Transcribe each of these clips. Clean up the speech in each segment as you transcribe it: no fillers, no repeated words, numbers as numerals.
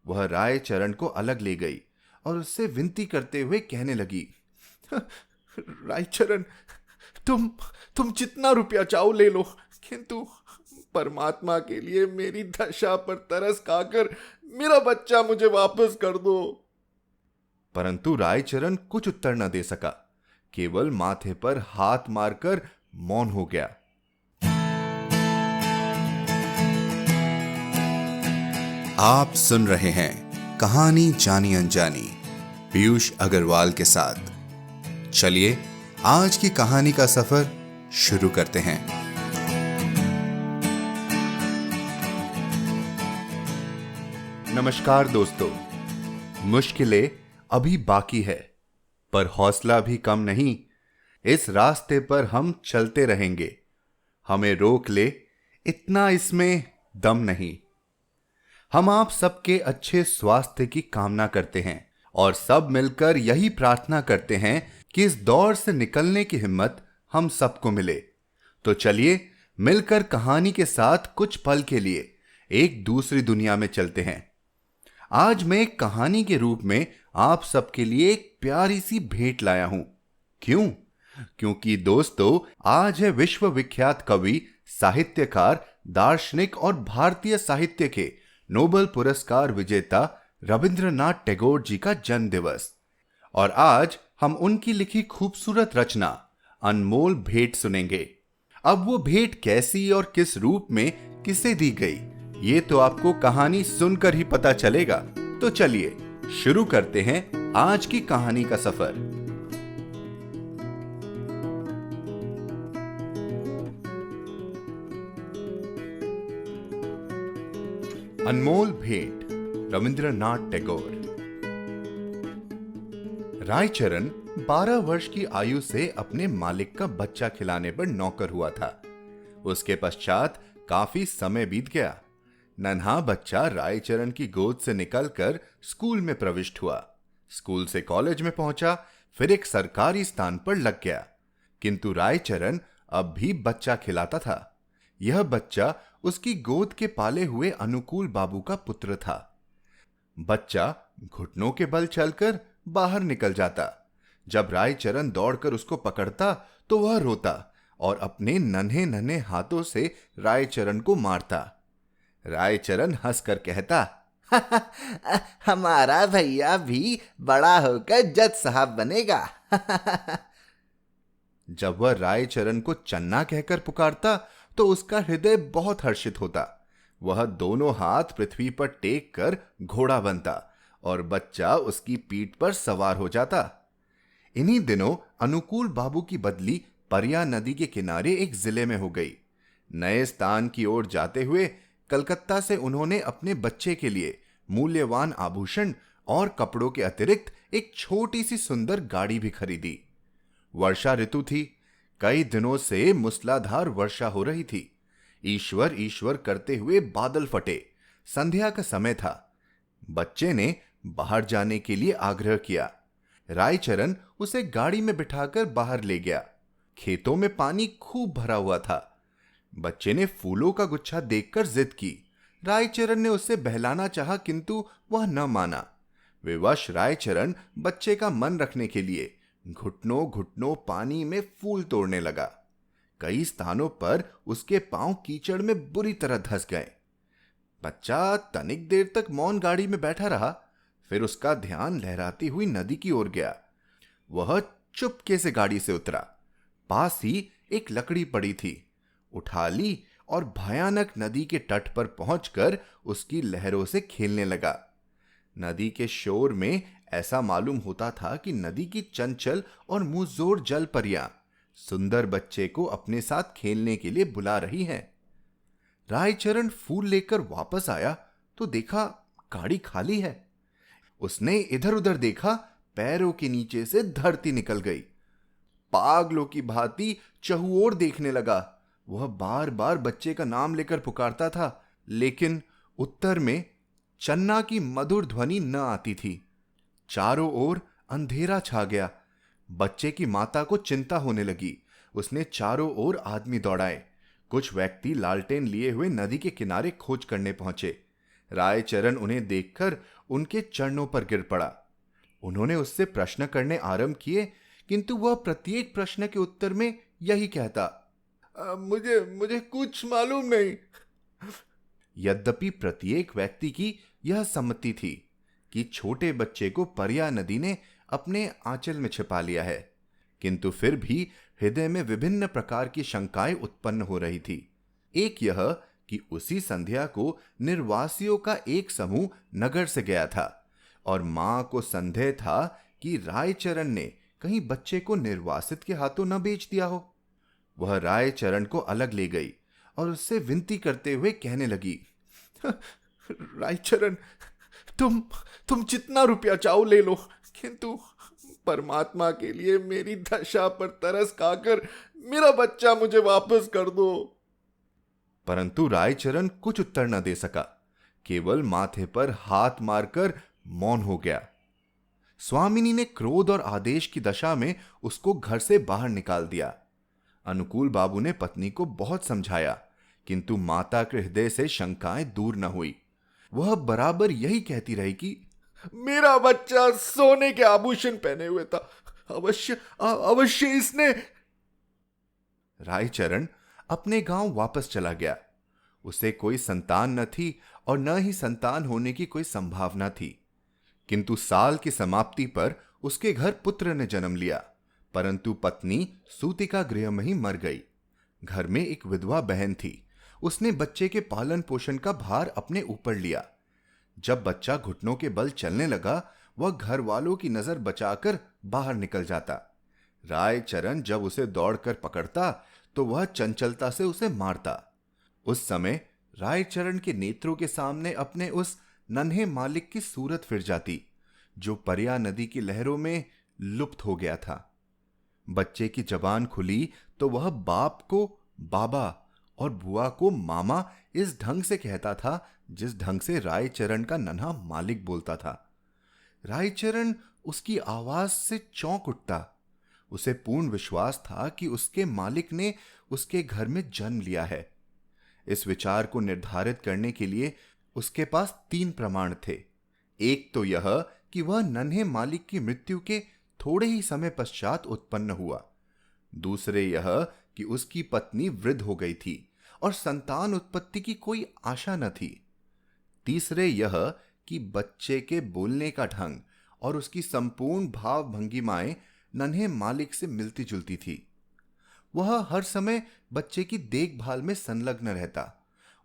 वह रायचरण को अलग ले गई और उससे विनती करते हुए कहने लगी, रायचरण, तुम तुम जितना रुपया चाहो ले लो, किंतु परमात्मा के लिए मेरी दशा पर तरस खाकर मेरा बच्चा मुझे वापस कर दो। परंतु रायचरण कुछ उत्तर न दे सका, केवल माथे पर हाथ मारकर मौन हो गया। आप सुन रहे हैं कहानी जानी अनजानी पीयूष अग्रवाल के साथ। चलिए आज की कहानी का सफर शुरू करते हैं। नमस्कार दोस्तों, मुश्किलें अभी बाकी है पर हौसला भी कम नहीं। इस रास्ते पर हम चलते रहेंगे, हमें रोक ले इतना इसमें दम नहीं। हम आप सबके अच्छे स्वास्थ्य की कामना करते हैं और सब मिलकर यही प्रार्थना करते हैं कि इस दौर से निकलने की हिम्मत हम सबको मिले। तो चलिए मिलकर कहानी के साथ कुछ पल के लिए एक दूसरी दुनिया में चलते हैं। आज मैं एक कहानी के रूप में आप सबके लिए एक प्यारी सी भेंट लाया हूं। क्यों? क्योंकि दोस्तों, आज है विश्व विख्यात कवि, साहित्यकार, दार्शनिक और भारतीय साहित्य के नोबेल पुरस्कार विजेता रविंद्रनाथ टैगोर जी का जन्म दिवस। और आज हम उनकी लिखी खूबसूरत रचना अनमोल भेंट सुनेंगे। अब वो भेंट कैसी और किस रूप में किसे दी गई, ये तो आपको कहानी सुनकर ही पता चलेगा। तो चलिए शुरू करते हैं आज की कहानी का सफर। अनमोल भेंट, रविंद्रनाथ टैगोर। रायचरण 12 वर्ष की आयु से अपने मालिक का बच्चा खिलाने पर नौकर हुआ था। उसके पश्चात काफी समय बीत गया। नन्हा बच्चा रायचरण की गोद से निकलकर स्कूल में प्रविष्ट हुआ। स्कूल से कॉलेज में पहुंचा, फिर एक सरकारी स्थान पर लग गया। किंतु रायचरण अब भी बच्चा खिलाता था। यह बच्चा उसकी गोद के पाले हुए अनुकूल बाबू का पुत्र था। बच्चा घुटनों के बल चलकर बाहर निकल जाता। जब रायचरण दौड़कर उसको पकड़ता तो वह रोता और अपने नन्हे नन्हे हाथों से रायचरण को मारता। रायचरण हंसकर कहता, हमारा भैया भी बड़ा होकर जज साहब बनेगा। जब वह रायचरण को चन्ना कहकर पुकारता तो उसका हृदय बहुत हर्षित होता। वह दोनों हाथ पृथ्वी पर टेक कर घोड़ा बनता और बच्चा उसकी पीठ पर सवार हो जाता। इन्हीं दिनों अनुकूल बाबू की बदली परिया नदी के किनारे एक जिले में हो गई। नए स्थान की ओर जाते हुए कलकत्ता से उन्होंने अपने बच्चे के लिए मूल्यवान आभूषण और कपड़ों के अतिरिक्त एक छोटी सी सुंदर गाड़ी भी खरीदी। वर्षा ऋतु थी। कई दिनों से मूसलाधार वर्षा हो रही थी। ईश्वर ईश्वर करते हुए बादल फटे। संध्या का समय था। बच्चे ने बाहर जाने के लिए आग्रह किया। रायचरण उसे गाड़ी में बिठाकर बाहर ले गया। खेतों में पानी खूब भरा हुआ था। बच्चे ने फूलों का गुच्छा देखकर जिद की। रायचरण ने उसे बहलाना चाहा, किंतु वह न माना। विवश रायचरण बच्चे का मन रखने के लिए घुटनों घुटनों पानी में फूल तोड़ने लगा। कई स्थानों पर उसके पांव कीचड़ में बुरी तरह धंस गए। बच्चा तनिक देर तक मौन गाड़ी में बैठा रहा, फिर उसका ध्यान लहराती हुई नदी की ओर गया। वह चुपके से गाड़ी से उतरा। पास ही एक लकड़ी पड़ी थी, उठा ली और भयानक नदी के तट पर पहुंचकर उसकी लहरों से खेलने लगा। नदी के शोर में ऐसा मालूम होता था कि नदी की चंचल और मुंहजोर जल परियां सुंदर बच्चे को अपने साथ खेलने के लिए बुला रही हैं। रायचरण फूल लेकर वापस आया तो देखा गाड़ी खाली है। उसने इधर उधर देखा, पैरों के नीचे से धरती निकल गई। पागलों की भांति चहुओर देखने लगा। वह बार बार बच्चे का नाम लेकर पुकारता था, लेकिन उत्तर में चन्ना की मधुर ध्वनि न आती थी। चारों ओर अंधेरा छा गया। बच्चे की माता को चिंता होने लगी। उसने चारों ओर आदमी दौड़ाए। कुछ व्यक्ति लालटेन लिए हुए नदी के किनारे खोज करने पहुंचे। रायचरण उन्हें देखकर उनके चरणों पर गिर पड़ा। उन्होंने उससे प्रश्न करने आरंभ किए, किंतु वह प्रत्येक प्रश्न के उत्तर में यही कहता, मुझे मुझे कुछ मालूम नहीं। यद्यपि प्रत्येक व्यक्ति की यह सम्मति थी कि छोटे बच्चे को परिया नदी ने अपने आंचल में छिपा लिया है, किंतु फिर भी हृदय में विभिन्न प्रकार की शंकाएं उत्पन्न हो रही थी। एक यह कि उसी संध्या को निर्वासियों का एक समूह नगर से गया था और मां को संदेह था कि रायचरण ने कहीं बच्चे को निर्वासित के हाथों न बेच दिया हो। वह रायचरण को अलग ले गई और उससे विनती करते हुए कहने लगी, रायचरण, तुम जितना रुपया चाहो ले लो, किंतु परमात्मा के लिए मेरी दशा पर तरस खाकर मेरा बच्चा मुझे वापस कर दो। परंतु रायचरण कुछ उत्तर न दे सका, केवल माथे पर हाथ मारकर मौन हो गया। स्वामिनी ने क्रोध और आदेश की दशा में उसको घर से बाहर निकाल दिया। अनुकूल बाबू ने पत्नी को बहुत समझाया, किंतु माता के हृदय से शंकाएं दूर न हुई। वह बराबर यही कहती रही कि मेरा बच्चा सोने के आभूषण पहने हुए था, अवश्य इसने। रायचरण अपने गांव वापस चला गया। उसे कोई संतान न थी और न ही संतान होने की कोई संभावना थी, किंतु साल की समाप्ति पर उसके घर पुत्र ने जन्म लिया, परंतु पत्नी सूतिका गृह में ही मर गई। घर में एक विधवा बहन थी, उसने बच्चे के पालन पोषण का भार अपने ऊपर लिया। जब बच्चा घुटनों के बल चलने लगा, वह घर वालों की नजर बचाकर बाहर निकल जाता। रायचरण जब उसे दौड़कर पकड़ता तो वह चंचलता से उसे मारता। उस समय रायचरण के नेत्रों के सामने अपने उस नन्हे मालिक की सूरत फिर जाती, जो परिया नदी की लहरों में लुप्त हो गया था। बच्चे की जबान खुली तो वह बाप को बाबा और बुआ को मामा इस ढंग से कहता था जिस ढंग से रायचरण का नन्हा मालिक बोलता था। रायचरण उसकी आवाज से चौंक उठता। उसे पूर्ण विश्वास था कि उसके मालिक ने उसके घर में जन्म लिया है। इस विचार को निर्धारित करने के लिए उसके पास 3 प्रमाण थे। एक तो यह कि वह नन्हे मालिक की मृत्यु के थोड़े ही समय पश्चात उत्पन्न हुआ। दूसरे यह कि उसकी पत्नी वृद्ध हो गई थी और संतान उत्पत्ति की कोई आशा न थी। तीसरे यह कि बच्चे के बोलने का ढंग और उसकी संपूर्ण भाव भंगिमाएं नन्हे मालिक से मिलती जुलती थी। वह हर समय बच्चे की देखभाल में संलग्न रहता।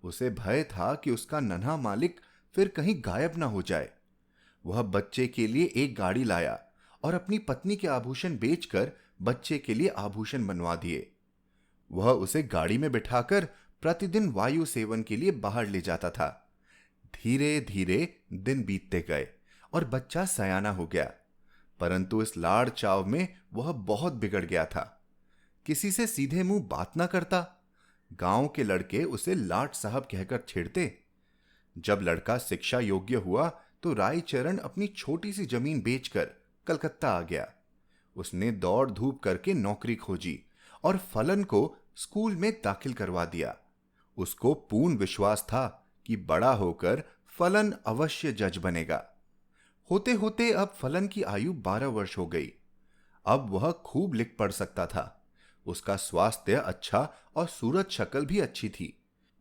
उसे भय था कि उसका नन्हा मालिक फिर कहीं गायब न हो जाए। वह बच्चे के लिए एक गाड़ी लाया और अपनी पत्नी के आभूषण बेचकर बच्चे के लिए आभूषण बनवा दिए। वह उसे गाड़ी में बिठाकर प्रतिदिन वायु सेवन के लिए बाहर ले जाता था। धीरे धीरे दिन बीतते गए और बच्चा सयाना हो गया, परंतु इस लाड़ चाव में वह बहुत बिगड़ गया था। किसी से सीधे मुंह बात ना करता। गांव के लड़के उसे लाट साहब कहकर छेड़ते। जब लड़का शिक्षा योग्य हुआ तो रायचरण अपनी छोटी सी जमीन बेचकर कलकत्ता आ गया। उसने दौड़ धूप करके नौकरी खोजी और फलन को स्कूल में दाखिल करवा दिया। उसको पूर्ण विश्वास था कि बड़ा होकर फलन अवश्य जज बनेगा। होते होते अब फलन की आयु 12 वर्ष हो गई। अब वह खूब लिख पढ़ सकता था। उसका स्वास्थ्य अच्छा और सूरत शक्ल भी अच्छी थी।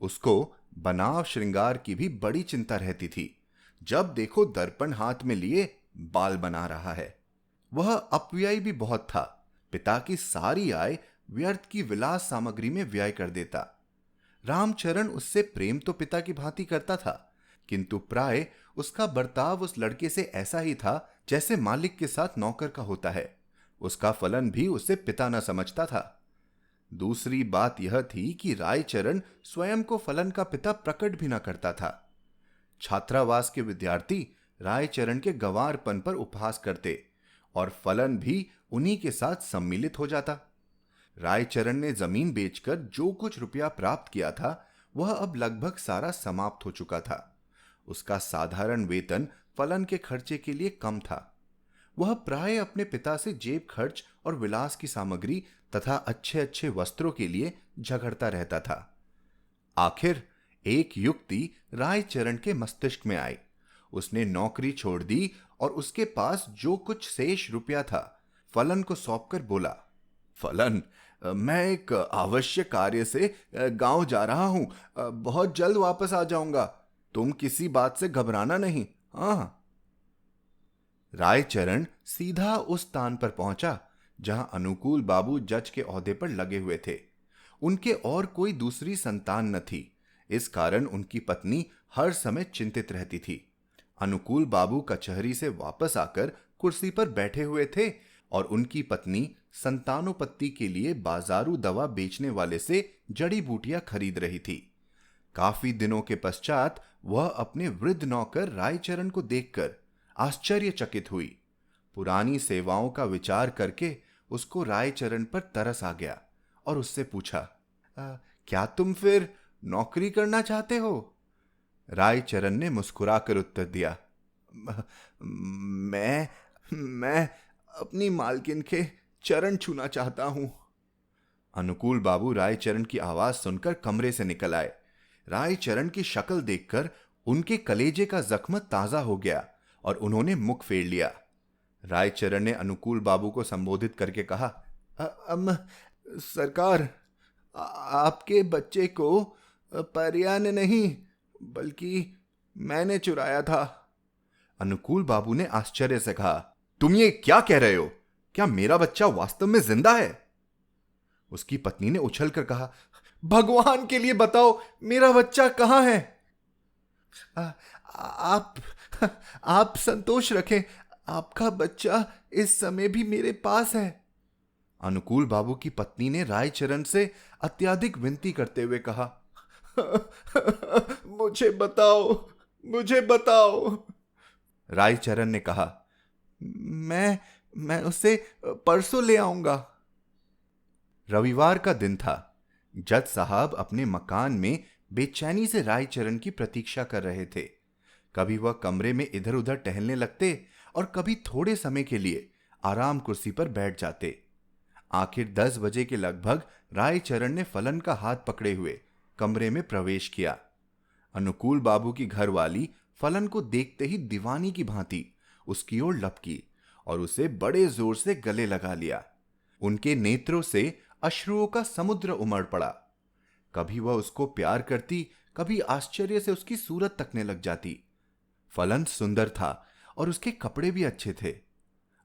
उसको बनाव श्रृंगार की भी बड़ी चिंता रहती थी। जब देखो दर्पण हाथ में लिए बाल बना रहा है। वह अपव्ययी भी बहुत था। पिता की सारी आय व्यर्थ की विलास सामग्री में व्यय कर देता। रामचरण उससे प्रेम तो पिता की भांति करता था, किंतु प्राय उसका बर्ताव उस लड़के से ऐसा ही था जैसे मालिक के साथ नौकर का होता है। उसका फलन भी उसे पिता न समझता था। दूसरी बात यह थी कि रायचरण स्वयं को फलन का पिता प्रकट भी न करता था। छात्रावास के विद्यार्थी रायचरण के गंवारपन पर उपहास करते और फलन भी उन्हीं के साथ सम्मिलित हो जाता। रायचरण ने जमीन बेचकर जो कुछ रुपया प्राप्त किया था वह अब लगभग सारा समाप्त हो चुका था। उसका साधारण वेतन फलन के खर्चे के लिए कम था। वह प्राय अपने पिता से जेब खर्च और विलास की सामग्री तथा अच्छे अच्छे वस्त्रों के लिए झगड़ता रहता था। आखिर एक युक्ति रायचरण के मस्तिष्क में आई। उसने नौकरी छोड़ दी और उसके पास जो कुछ शेष रुपया था फलन को सौंपकर बोला, फलन, मैं एक आवश्यक कार्य से गांव जा रहा हूं, बहुत जल्द वापस आ जाऊंगा। तुम किसी बात से घबराना नहीं। हाँ। रायचरण सीधा उस स्थान पर पहुंचा जहां अनुकूल बाबू जज के ओहदे पर लगे हुए थे। उनके और कोई दूसरी संतान न थी, इस कारण उनकी पत्नी हर समय चिंतित रहती थी। अनुकूल बाबू कचहरी से वापस आकर कुर्सी पर बैठे हुए थे और उनकी पत्नी संतानोपत्ति के लिए बाजारू दवा बेचने वाले से जड़ी बूटियां खरीद रही थी। काफी दिनों के पश्चात वह अपने वृद्ध नौकर रायचरण को देखकर आश्चर्यचकित हुई। पुरानी सेवाओं का विचार करके उसको रायचरण पर तरस आ गया और उससे पूछा, क्या तुम फिर नौकरी करना चाहते हो? रायचरण ने मुस्कुराकर उत्तर दिया, मैं अपनी मालकिन के चरण छूना चाहता हूं। अनुकूल बाबू रायचरण की आवाज सुनकर कमरे से निकल आए। रायचरण की शक्ल देखकर उनके कलेजे का जख्म ताजा हो गया और उन्होंने मुख फेर लिया। रायचरण ने अनुकूल बाबू को संबोधित करके कहा, सरकार, आपके बच्चे को परिया ने नहीं बल्कि मैंने चुराया था। अनुकूल बाबू ने आश्चर्य से कहा, तुम ये क्या कह रहे हो? क्या मेरा बच्चा वास्तव में जिंदा है? उसकी पत्नी ने उछलकर कहा, भगवान के लिए बताओ, मेरा बच्चा कहां है? आप संतोष रखें, आपका बच्चा इस समय भी मेरे पास है। अनुकूल बाबू की पत्नी ने रायचरण से अत्यधिक विनती करते हुए कहा, मुझे बताओ। रायचरण ने कहा, मैं उसे परसों ले आऊंगा। रविवार का दिन था। जज साहब अपने मकान में बेचैनी से रायचरण की प्रतीक्षा कर रहे थे। कभी वह कमरे में इधर उधर टहलने लगते और कभी थोड़े समय के लिए आराम कुर्सी पर बैठ जाते। आखिर 10 बजे के लगभग रायचरण ने फलन का हाथ पकड़े हुए कमरे में प्रवेश किया। अनुकूल बाबू की घरवाली फलन को देखते ही दीवानी की भांति उसकी ओर लपकी और उसे बड़े जोर से गले लगा लिया। उनके नेत्रों से अश्रुओं का समुद्र उमड़ पड़ा। कभी वह उसको प्यार करती, कभी आश्चर्य से उसकी सूरत तकने लग जाती। फलन सुंदर था और उसके कपड़े भी अच्छे थे।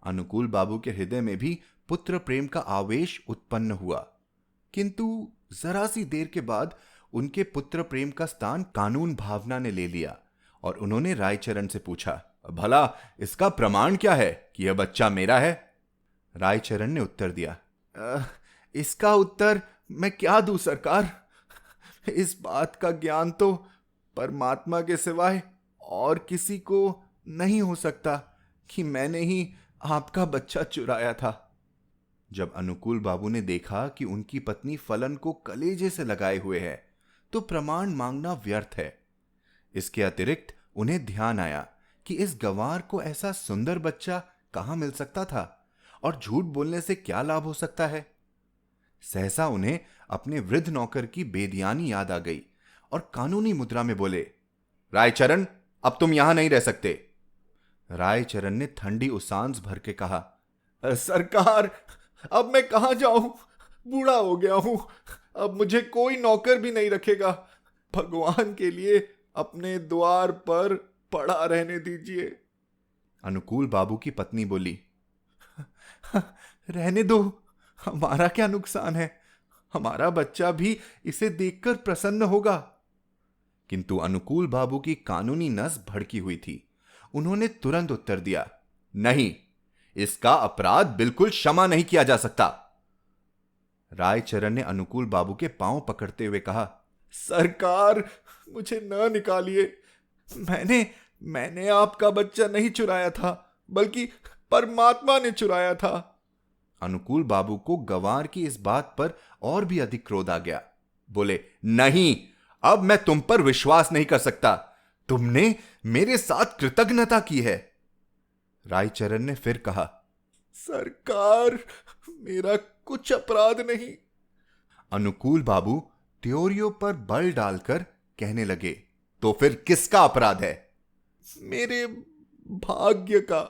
अनुकूल बाबू के हृदय में भी पुत्र प्रेम का आवेश उत्पन्न हुआ, किंतु जरा सी देर के बाद उनके पुत्र प्रेम का स्थान कानून भावना ने ले लिया और उन्होंने रायचरण से पूछा, भला इसका प्रमाण क्या है कि यह बच्चा मेरा है? रायचरण ने उत्तर दिया, इसका उत्तर मैं क्या दूं सरकार? इस बात का ज्ञान तो परमात्मा के सिवाय और किसी को नहीं हो सकता कि मैंने ही आपका बच्चा चुराया था। जब अनुकूल बाबू ने देखा कि उनकी पत्नी फलन को कलेजे से लगाए हुए है, तो प्रमाण मांगना व्यर्थ है। इसके अतिरिक्त उन्हें ध्यान आया कि इस गंवार को ऐसा सुंदर बच्चा कहां मिल सकता था और झूठ बोलने से क्या लाभ हो सकता है। सहसा उन्हें अपने वृद्ध नौकर की बेदियानी याद आ गई और कानूनी मुद्रा में बोले, रायचरण, अब तुम यहां नहीं रह सकते। रायचरण ने ठंडी उसांस भर के कहा, सरकार, अब मैं कहां जाऊं? बूढ़ा हो गया हूं, अब मुझे कोई नौकर भी नहीं रखेगा। भगवान के लिए अपने द्वार पर पड़ा रहने दीजिए। अनुकूल बाबू की पत्नी बोली, रहने दो, हमारा क्या नुकसान है? हमारा बच्चा भी इसे देखकर प्रसन्न होगा। किंतु अनुकूल बाबू की कानूनी नस भड़की हुई थी। उन्होंने तुरंत उत्तर दिया, नहीं, इसका अपराध बिल्कुल क्षमा नहीं किया जा सकता। रायचरण ने अनुकूल बाबू के पांव पकड़ते हुए कहा, सरकार, मुझे न निकालिए। मैंने आपका बच्चा नहीं चुराया था, बल्कि परमात्मा ने चुराया था। अनुकूल बाबू को गंवार की इस बात पर और भी अधिक क्रोध आ गया। बोले, नहीं, अब मैं तुम पर विश्वास नहीं कर सकता। तुमने मेरे साथ कृतज्ञता की है। रायचरण ने फिर कहा, सरकार, मेरा कुछ अपराध नहीं। अनुकूल बाबू त्योरियों पर बल डालकर कहने लगे, तो फिर किसका अपराध है? मेरे भाग्य का।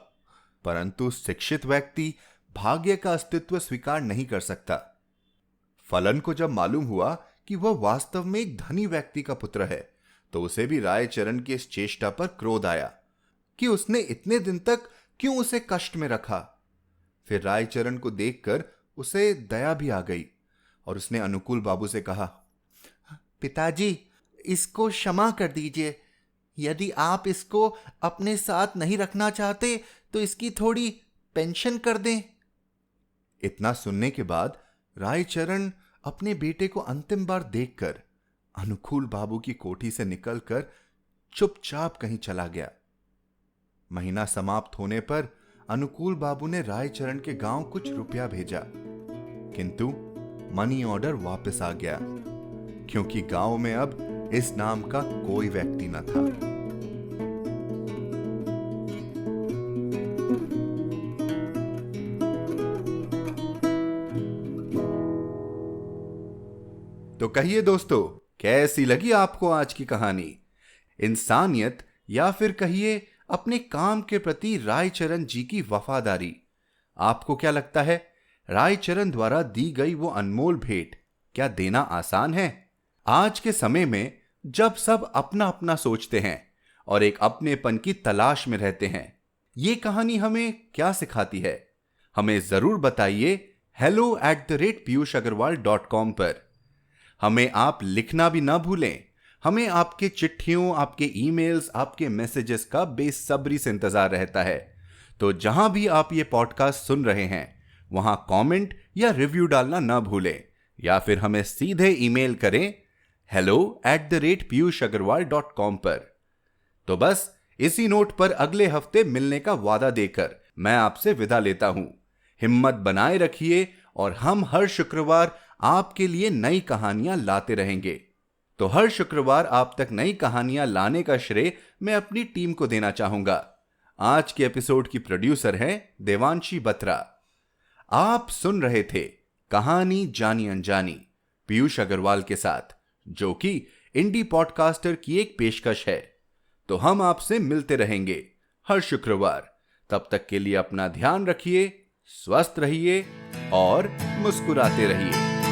परंतु शिक्षित व्यक्ति भाग्य का अस्तित्व स्वीकार नहीं कर सकता। फलन को जब मालूम हुआ कि वह वास्तव में एक धनी व्यक्ति का पुत्र है, तो उसे भी रायचरण की इस चेष्टा पर क्रोध आया कि उसने इतने दिन तक क्यों उसे कष्ट में रखा। फिर रायचरण को देखकर उसे दया भी आ गई और उसने अनुकूल बाबू से कहा, पिताजी, इसको क्षमा कर दीजिए। यदि आप इसको अपने साथ नहीं रखना चाहते तो इसकी थोड़ी पेंशन कर दें। इतना सुनने के बाद रायचरण अपने बेटे को अंतिम बार देखकर अनुकूल बाबू की कोठी से निकलकर चुपचाप कहीं चला गया। महीना समाप्त होने पर अनुकूल बाबू ने रायचरण के गांव कुछ रुपया भेजा, किंतु मनी ऑर्डर वापस आ गया, क्योंकि गांव में अब इस नाम का कोई व्यक्ति न था। तो कहिए दोस्तों, कैसी लगी आपको आज की कहानी? इंसानियत या फिर कहिए अपने काम के प्रति रायचरण जी की वफादारी। आपको क्या लगता है, रायचरण द्वारा दी गई वो अनमोल भेंट क्या देना आसान है? आज के समय में जब सब अपना अपना सोचते हैं और एक अपनेपन की तलाश में रहते हैं, ये कहानी हमें क्या सिखाती है? हमें जरूर बताइए hello@piyushagarwal.com पर। हमें आप लिखना भी ना भूलें। हमें आपके चिट्ठियों, आपके ईमेल्स, आपके मैसेजेस का बेसब्री से इंतजार रहता है। तो जहां भी आप ये पॉडकास्ट सुन रहे हैं, वहां कमेंट या रिव्यू डालना ना भूलें, या फिर हमें सीधे ईमेल करें hello@piyushagarwal.com पर। तो बस इसी नोट पर अगले हफ्ते मिलने का वादा देकर मैं आपसे विदा लेता हूं। हिम्मत बनाए रखिए और हम हर शुक्रवार आपके लिए नई कहानियां लाते रहेंगे। तो हर शुक्रवार आप तक नई कहानियां लाने का श्रेय मैं अपनी टीम को देना चाहूंगा। आज के एपिसोड की प्रोड्यूसर हैं देवांशी बत्रा। आप सुन रहे थे कहानी जानी अनजानी पीयूष अग्रवाल के साथ, जो कि इंडी पॉडकास्टर की एक पेशकश है। तो हम आपसे मिलते रहेंगे हर शुक्रवार। तब तक के लिए अपना ध्यान रखिए, स्वस्थ रहिए और मुस्कुराते रहिए।